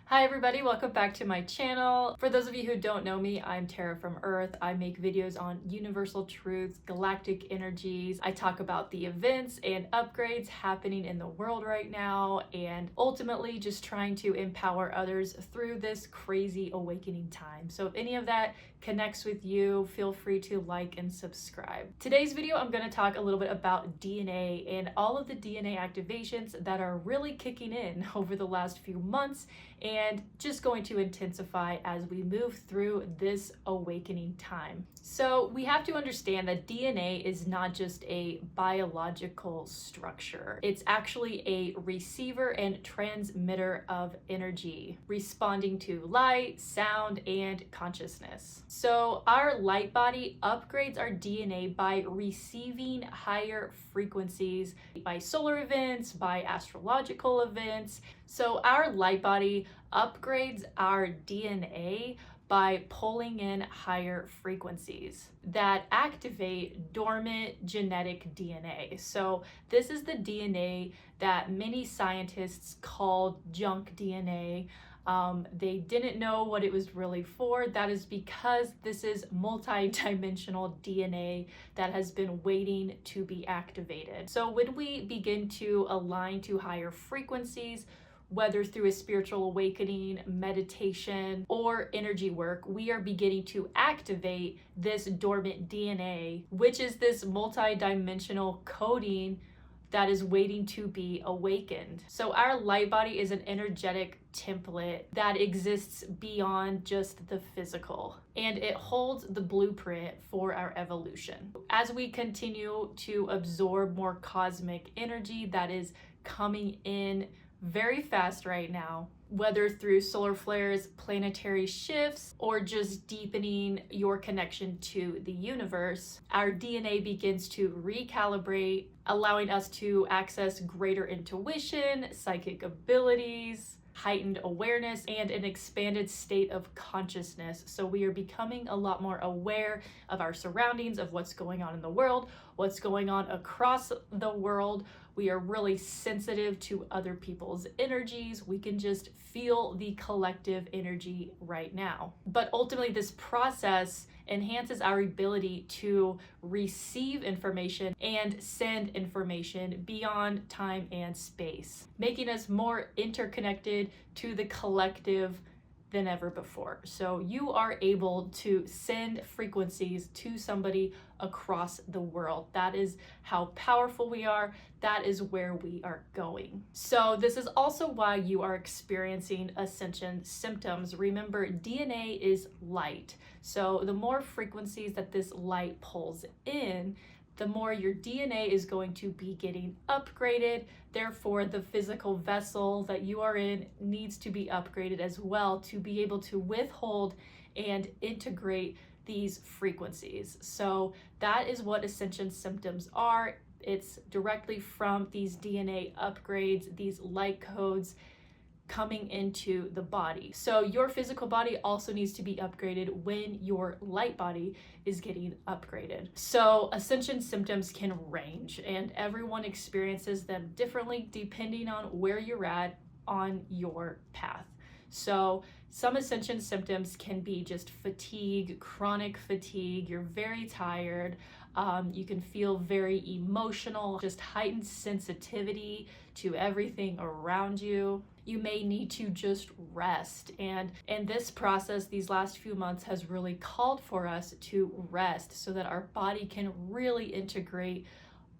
Hi everybody, welcome back to my channel. For those of you who don't know me, I'm Tara from Earth. I make videos on universal truths, galactic energies. I talk about the events and upgrades happening in the world right now, and ultimately just trying to empower others through this crazy awakening time. So if any of that connects with you, feel free to like and subscribe. Today's video, I'm going to talk a little bit about DNA and all of the DNA activations that are really kicking in over the last few months and just going to intensify as we move through this awakening time. So we have to understand that DNA is not just a biological structure. It's actually a receiver and transmitter of energy, responding to light, sound, and consciousness. So our light body upgrades our DNA by receiving higher frequencies by solar events, by astrological events. So our light body upgrades our DNA by pulling in higher frequencies that activate dormant genetic DNA. So this is the DNA that many scientists called junk DNA. They didn't know what it was really for. That is because this is multi-dimensional DNA that has been waiting to be activated. So when we begin to align to higher frequencies, whether through a spiritual awakening, meditation, or energy work, we are beginning to activate this dormant DNA, which is this multi-dimensional coding that is waiting to be awakened. So our light body is an energetic template that exists beyond just the physical, and it holds the blueprint for our evolution. As we continue to absorb more cosmic energy that is coming in very fast right now, whether through solar flares, planetary shifts, or just deepening your connection to the universe, our DNA begins to recalibrate, allowing us to access greater intuition, psychic abilities, heightened awareness, and an expanded state of consciousness. So we are becoming a lot more aware of our surroundings, of what's going on in the world, what's going on across the world. We are really sensitive to other people's energies. We can just feel the collective energy right now. But ultimately, this process enhances our ability to receive information and send information beyond time and space, making us more interconnected to the collective than ever before. So you are able to send frequencies to somebody across the world. That is how powerful we are. That is where we are going. So this is also why you are experiencing ascension symptoms. Remember, DNA is light. So the more frequencies that this light pulls in, the more your DNA is going to be getting upgraded. Therefore, the physical vessel that you are in needs to be upgraded as well to be able to withhold and integrate these frequencies. So that is what ascension symptoms are. It's directly from these DNA upgrades, these light codes coming into the body. So your physical body also needs to be upgraded when your light body is getting upgraded. So ascension symptoms can range, and everyone experiences them differently depending on where you're at on your path. So some ascension symptoms can be just fatigue, chronic fatigue. You're very tired. You can feel very emotional, just heightened sensitivity to everything around you. You may need to just rest. And this process, these last few months, has really called for us to rest so that our body can really integrate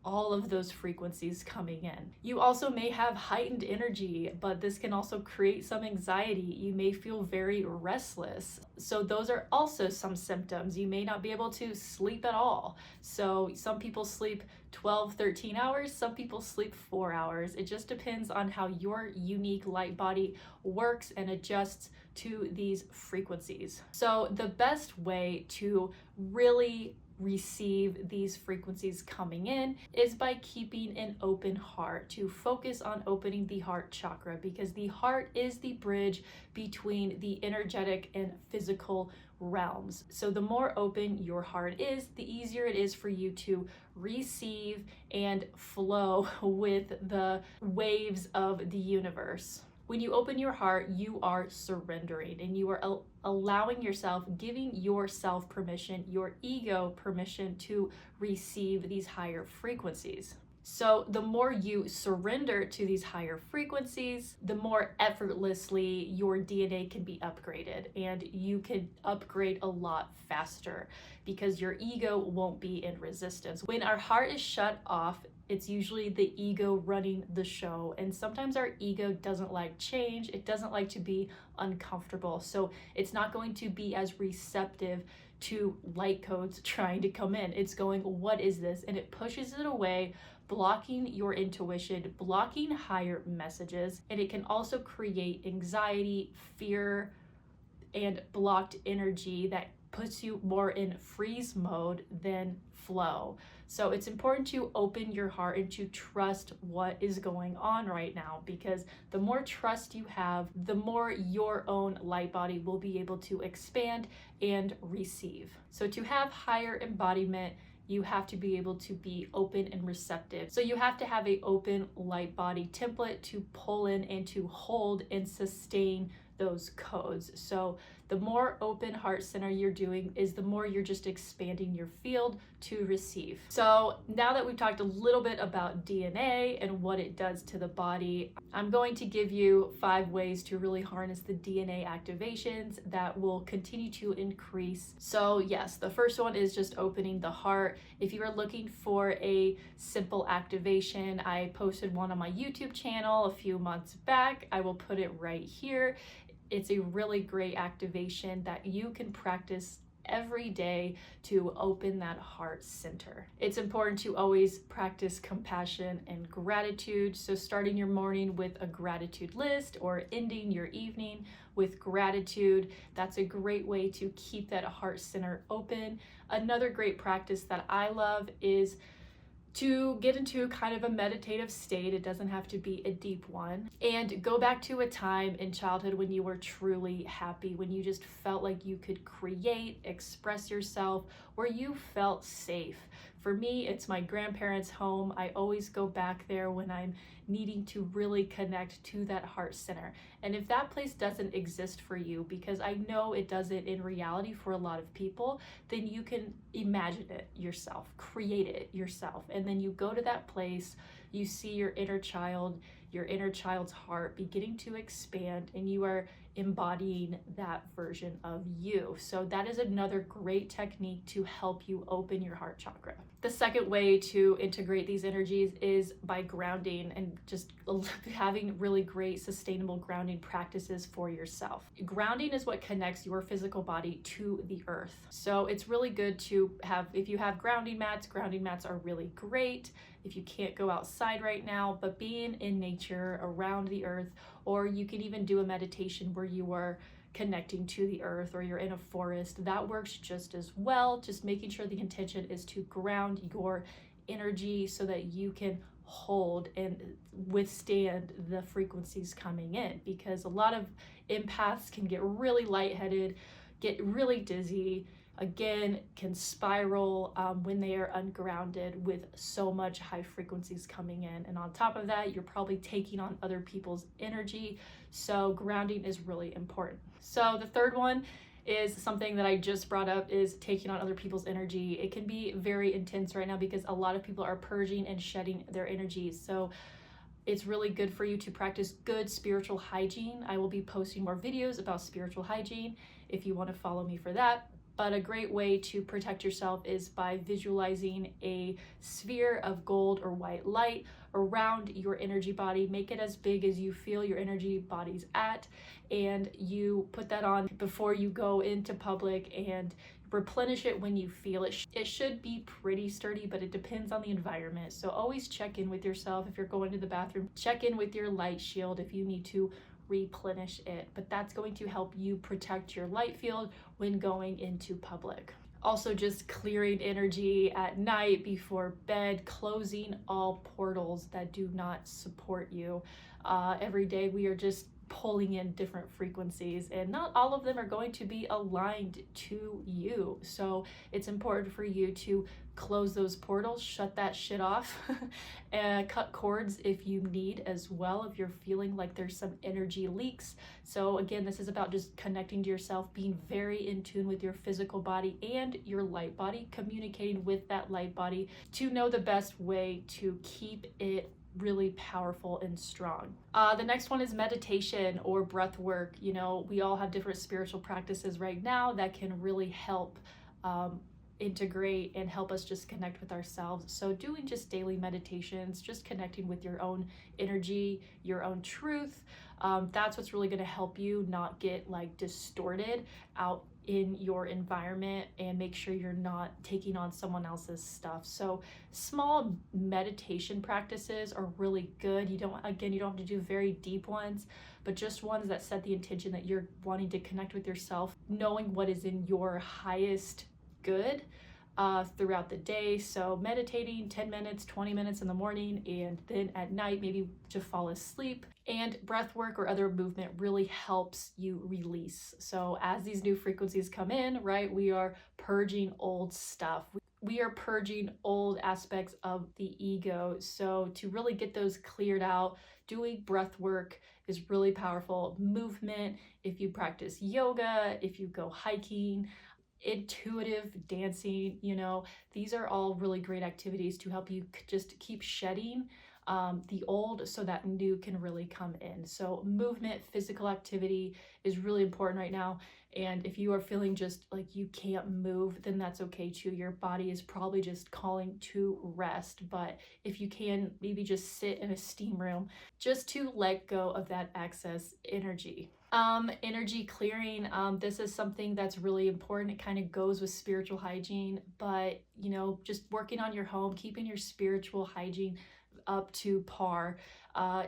all of those frequencies coming in. You also may have heightened energy, but this can also create some anxiety. You may feel very restless. So those are also some symptoms. You may not be able to sleep at all. So some people sleep 12, 13 hours, some people sleep 4 hours. It just depends on how your unique light body works and adjusts to these frequencies. So the best way to really receive these frequencies coming in is by keeping an open heart, to focus on opening the heart chakra, because the heart is the bridge between the energetic and physical realms. So the more open your heart is, the easier it is for you to receive and flow with the waves of the universe. When you open your heart, you are surrendering and you are allowing yourself, giving yourself permission, your ego permission to receive these higher frequencies. So the more you surrender to these higher frequencies, the more effortlessly your DNA can be upgraded, and you can upgrade a lot faster because your ego won't be in resistance. When our heart is shut off, it's usually the ego running the show, and sometimes our ego doesn't like change. It doesn't like to be uncomfortable, so it's not going to be as receptive to light codes trying to come in. It's going, what is this? And it pushes it away, blocking your intuition, blocking higher messages, and it can also create anxiety, fear, and blocked energy that puts you more in freeze mode than flow. So it's important to open your heart and to trust what is going on right now, because the more trust you have, the more your own light body will be able to expand and receive. So to have higher embodiment, you have to be able to be open and receptive. So you have to have an open light body template to pull in and to hold and sustain those codes. So the more open heart center you're doing is the more you're just expanding your field to receive. So now that we've talked a little bit about DNA and what it does to the body, I'm going to give you 5 ways to really harness the DNA activations that will continue to increase. So yes, the first one is just opening the heart. If you are looking for a simple activation, I posted one on my YouTube channel a few months back. I will put it right here. It's a really great activation that you can practice every day to open that heart center. It's important to always practice compassion and gratitude. So starting your morning with a gratitude list or ending your evening with gratitude, that's a great way to keep that heart center open. Another great practice that I love is to get into kind of a meditative state. It doesn't have to be a deep one. And go back to a time in childhood when you were truly happy, when you just felt like you could create, express yourself, where you felt safe. For me, it's my grandparents' home. I always go back there when I'm needing to really connect to that heart center. And if that place doesn't exist for you, because I know it doesn't in reality for a lot of people, then you can imagine it yourself, create it yourself. And then you go to that place, you see your inner child's heart beginning to expand, and you are embodying that version of you. So that is another great technique to help you open your heart chakra. The second way to integrate these energies is by grounding and just having really great sustainable grounding practices for yourself. Grounding is what connects your physical body to the earth. So it's really good to have, if you have grounding mats are really great. If you can't go outside right now, but being in nature around the earth, or you can even do a meditation where you are connecting to the earth, or you're in a forest, that works just as well. Just making sure the intention is to ground your energy so that you can hold and withstand the frequencies coming in, because a lot of empaths can get really lightheaded, get really dizzy, again, can spiral when they are ungrounded with so much high frequencies coming in. And on top of that, you're probably taking on other people's energy. So grounding is really important. So the third one is something that I just brought up, is taking on other people's energy. It can be very intense right now because a lot of people are purging and shedding their energies. So it's really good for you to practice good spiritual hygiene. I will be posting more videos about spiritual hygiene if you want to follow me for that. But a great way to protect yourself is by visualizing a sphere of gold or white light around your energy body. Make it as big as you feel your energy body's at, and you put that on before you go into public and replenish it when you feel it. It should be pretty sturdy, but it depends on the environment. So always check in with yourself. If you're going to the bathroom, check in with your light shield if you need to replenish it, but that's going to help you protect your light field when going into public. Also, just clearing energy at night before bed, closing all portals that do not support you. Every day we are just pulling in different frequencies, and not all of them are going to be aligned to you. So it's important for you to close those portals, shut that shit off, and cut cords if you need as well, if you're feeling like there's some energy leaks. So again, this is about just connecting to yourself, being very in tune with your physical body and your light body, communicating with that light body to know the best way to keep it really powerful and strong. The next one is meditation or breath work. You know, we all have different spiritual practices right now that can really help integrate and help us just connect with ourselves. So doing just daily meditations, just connecting with your own energy, your own truth, that's what's really going to help you not get like distorted out in your environment, and make sure you're not taking on someone else's stuff. So small meditation practices are really good. You don't have to do very deep ones, but just ones that set the intention that you're wanting to connect with yourself, knowing what is in your highest good throughout the day. So meditating 10 minutes, 20 minutes in the morning, and then at night, maybe to fall asleep. And breath work or other movement really helps you release. So as these new frequencies come in, right, we are purging old stuff. We are purging old aspects of the ego. So to really get those cleared out, doing breath work is really powerful. Movement, if you practice yoga, if you go hiking, intuitive dancing, you know, these are all really great activities to help you just keep shedding the old so that new can really come in. So movement, physical activity is really important right now. And if you are feeling just like you can't move, then that's okay too. Your body is probably just calling to rest. But if you can, maybe just sit in a steam room just to let go of that excess energy. Energy clearing, this is something that's really important. It kind of goes with spiritual hygiene, but you know, just working on your home, keeping your spiritual hygiene up to par.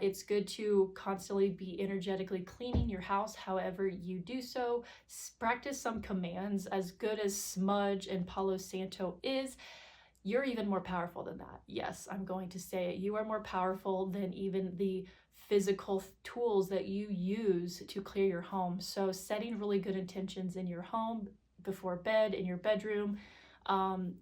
It's good to constantly be energetically cleaning your house however you do so. Practice some commands. As good as smudge and Palo Santo is, you're even more powerful than that. Yes, I'm going to say it. You are more powerful than even the physical tools that you use to clear your home. So setting really good intentions in your home, before bed, in your bedroom,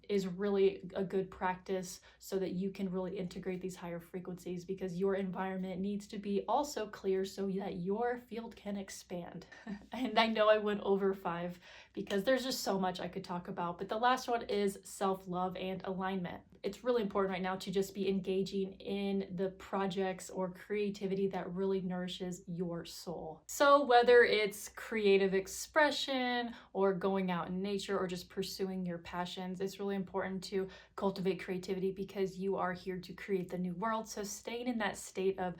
is really a good practice so that you can really integrate these higher frequencies, because your environment needs to be also clear so that your field can expand. And I know I went over 5 because there's just so much I could talk about, but the last one is self-love and alignment. It's really important right now to just be engaging in the projects or creativity that really nourishes your soul. So whether it's creative expression or going out in nature or just pursuing your passions, it's really important to cultivate creativity because you are here to create the new world. So staying in that state of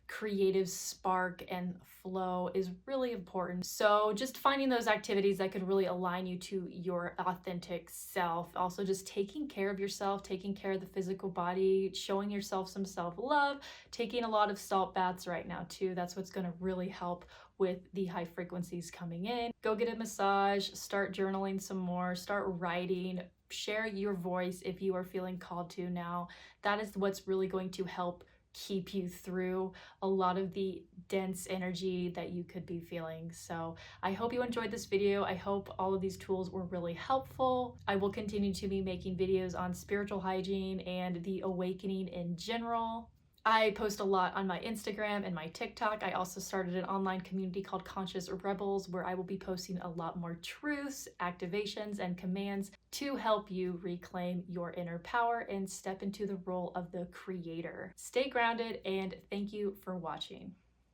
creative spark and flow is really important. So just finding those activities that could really align you to your authentic self. Also just taking care of yourself, taking care of the physical body, showing yourself some self-love, taking a lot of salt baths right now too. That's what's going to really help with the high frequencies coming in. Go get a massage, start journaling some more, start writing, share your voice if you are feeling called to now. That is what's really going to help keep you through a lot of the dense energy that you could be feeling. So I hope you enjoyed this video. I hope all of these tools were really helpful. I will continue to be making videos on spiritual hygiene and the awakening in general. I post a lot on my Instagram and my TikTok. I also started an online community called Conscious Rebels, where I will be posting a lot more truths, activations, and commands to help you reclaim your inner power and step into the role of the creator. Stay grounded, and thank you for watching.